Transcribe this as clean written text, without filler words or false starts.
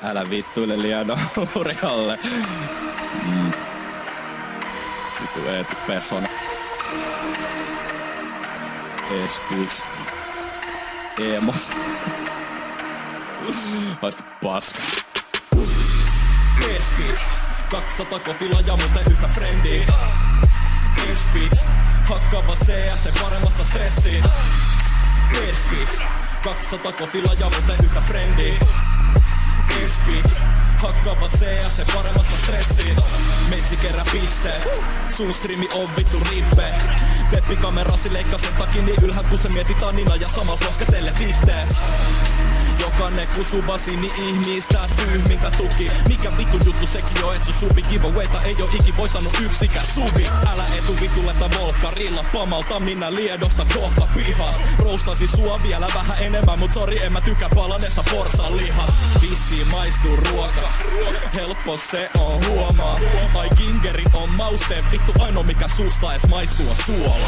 Älä vittuile liian Orialle. Vittu Eetu Pesonen. E-Speaks. Eemos. Haistu paska. E-Speaks. 200 kotilaja, muuten yhtä frendiä. E-Speaks. Hakkaava CS paremmasta stressiin. E-Speaks. 200 kotilaja, muuten yhtä frendiä. E-Speaks. Hakkaava CS paremmasta stressiin. Meitsi kerää pisteet. Sun striimi on vittu rippe. Teppikamerasi leikkaa sen takin niin ylhäät kun se mietit Anina ja samalla kosketellet ittees. Jokainen kusubasi niin ihmistä tyhmintä tuki. Mikä vittu juttu sekin on, et sun subi giveawayta ei oo ikin voittanut yksikään subi. Älä etu vituleta volkkarilla, pamalta minä liedosta kohta pihas. Roustasi sua vielä vähän enemmän, mut sori en mä tykkää palaneesta porsan lihas. Vissiin maistuu ruoka, helppo se on huomaa. Ai gingeri on mausteen vittu ainoa mikä susta ees maistuu on suola.